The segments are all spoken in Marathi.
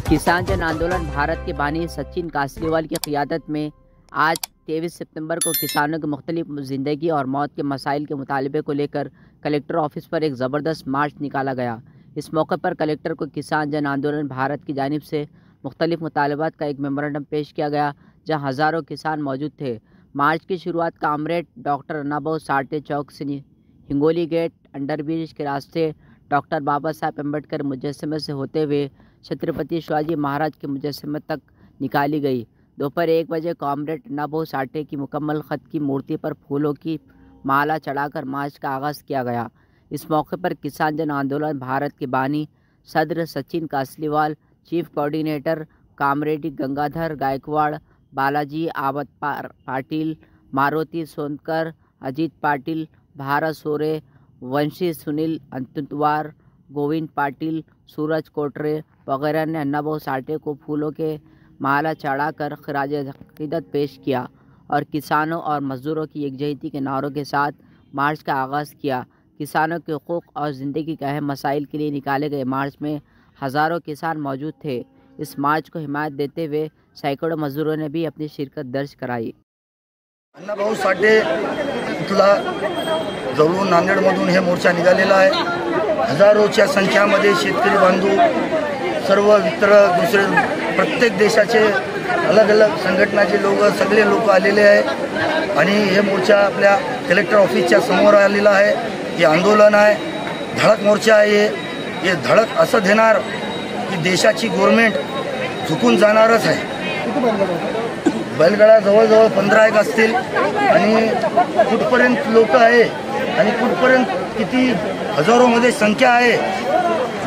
किसान जन आंदोलन भारत के बानी सचिन कासलीवाल की क़ियादत में आज 23 सितंबर को किसानों की मुख्तलिफ ज़िंदगी और मौत के मसाइल के मुतालबे को लेकर कलेक्टर ऑफिस पर एक ज़बरदस्त मार्च निकाला गया। इस मौके पर कलेक्टर को किसान जन आंदोलन भारत की जानिब से मुख्तलिफ मुतालबात का एक मेमोरेंडम पेश किया गया, जहाँ हज़ारों किसान मौजूद थे। मार्च की शुरुआत कामरेड डॉक्टर अन्नाभाऊ साठे चौक से हिंगोली गेट अंडरब्रिज के रास्ते डॉक्टर बाबा साहब अम्बेडकर मुजस्समे से होते हुए छत्रपति शिवाजी महाराज के मुजस्समे तक निकाली गई। दोपहर 1 बजे कामरेड अन्नाभाऊ साठे की मुकम्मल ख़त की मूर्ति पर फूलों की माला चढ़ाकर मार्च का आगाज़ किया गया। इस मौके पर किसान जन आंदोलन भारत के बानी सदर सचिन कासलीवाल, चीफ कोऑर्डिनेटर कामरेडी गंगाधर गायकवाड़, बालाजी आवत पाटिल, मारुति सोनकर, अजीत पाटिल, भारत सोरे, वंशी सुनील अंतुवार, गोविंद पाटिल, सूरज कोटरे वगैरह ने अन्नाभाऊ साठे को फूलों के माला चढ़ाकर खराज अक़ीदत पेश किया और किसानों और मज़दूरों की यकजहती के नारों के साथ मार्च का आगाज़ किया। किसानों के हुकूक़ और ज़िंदगी के अहम मसाइल के लिए निकाले गए मार्च में हज़ारों किसान मौजूद थे। इस मार्च को हिमायत देते हुए सैकड़ों मज़दूरों ने भी अपनी शिरकत दर्ज कराई। अन्नाभाऊ साठे इथला जवळून नांदेडमधून हे मोर्चा निघालेला आहे। हजारोच्या संख्यामध्ये शेतकरी बांधव, सर्व इतर दुसरे प्रत्येक देशाचे अलग अलग संघटनाचे लोक, सगळे लोक आलेले आहे आणि हे मोर्चा आपल्या कलेक्टर ऑफिसच्या समोर आलेला आहे। हे आंदोलन आहे, धडक मोर्चा आहे। हे धडक असं देणार की देशाची गव्हर्नमेंट झुकून जाणारच आहे। बैलगाडा जवळजवळ 15 असतील आणि कुठपर्यंत लोक आहे आणि कुठपर्यंत किती हजारोमध्ये संख्या आहे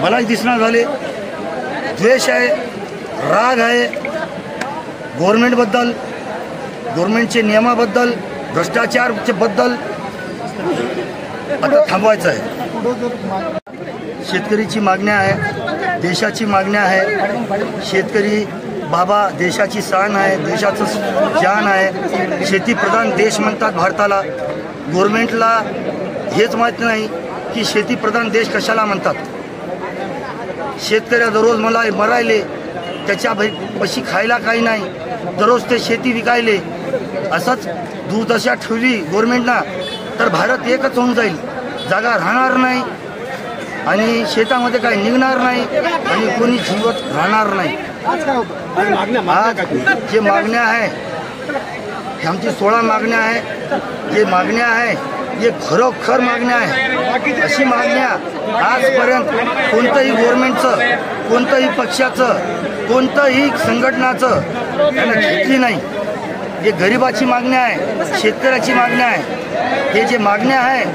मलाच दिसणार झाले। द्वेष आहे, राग आहे गव्हर्नमेंटबद्दल, गव्हर्नमेंटचे नियमाबद्दल, भ्रष्टाचारचे बद्दल आता थांबवायचं आहे। शेतकरीची मागणी आहे, देशाची मागणी आहे। शेतकरी बाबा देशाची शान आहे, देशाचं जान आहे। शेतीप्रधान देश म्हणतात भारताला। गव्हर्नमेंटला हेच माहीत नाही की शेतीप्रधान देश कशाला म्हणतात। शेतकऱ्या दररोज मला मरायले, त्याच्या पशी खायला काही नाही, दररोज ते शेती विकायले। असंच दुर्दशा ठेवली गव्हर्नमेंटना तर भारत एकच होऊन जाईल, जागा राहणार नाही आणि शेतामध्ये काही निघणार नाही आणि कोणी जीवत राहणार नाही। आज जे मागण्या आहे, आमची 16 मागण्या आहे। जे मागण्या आहे हे खरोखर मागण्या आहे। अशी मागण्या आजपर्यंत कोणतंही गव्हर्नमेंटचं, कोणतंही पक्षाचं, कोणतंही संघटनाचं त्यांना घेतली नाही। हे गरिबाची मागण्या आहे, शेतकऱ्याची मागण्या आहे। हे जे मागण्या आहे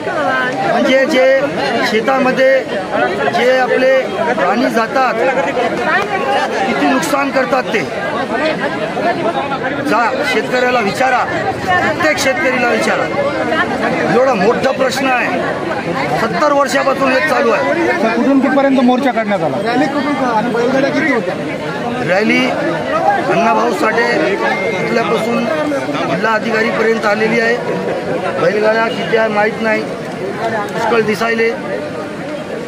म्हणजे जे शेतामध्ये जे आपले प्राणी जातात, किती नुकसान करतात ते जा शेतकऱ्याला विचारा, प्रत्येक शेतकरीला विचारा। एवढा मोठा प्रश्न आहे, 70 वर्षापासून हे चालू आहे। कुठून कुठपर्यंत मोर्चा काढण्यात आला? रॅली कुठून आणि बैलगाड्या किती होत्या? रॅली अन्नाभाऊ साठे इथल्यापासून जिल्हा अधिकारीपर्यंत आलेली आहे। बैलगाड्या किती आहे माहीत नाही, पुष्कळ दिसायले।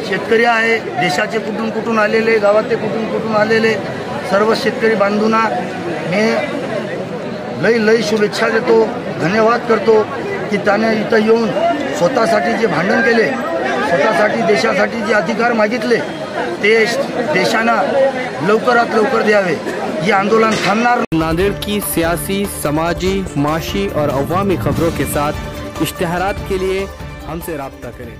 शेतकरी आहे, देशाचे कुठून कुठून आलेले, गावातले कुठून कुठून आलेले सर्व शेतकरी बांधूंना मी लई शुभेच्छा देतो, धन्यवाद करतो की त्याने इथं येऊन स्वतःसाठी जे भांडण केले, स्वतःसाठी देशासाठी जे अधिकार मागितले ते देशानं लवकरात लवकर द्यावे। ये आंदोलन थामणार। नांदेड़ की सियासी, समाजी, माशी और अवामी खबरों के साथ इश्तिहारात के लिए हमसे राब्ता करें।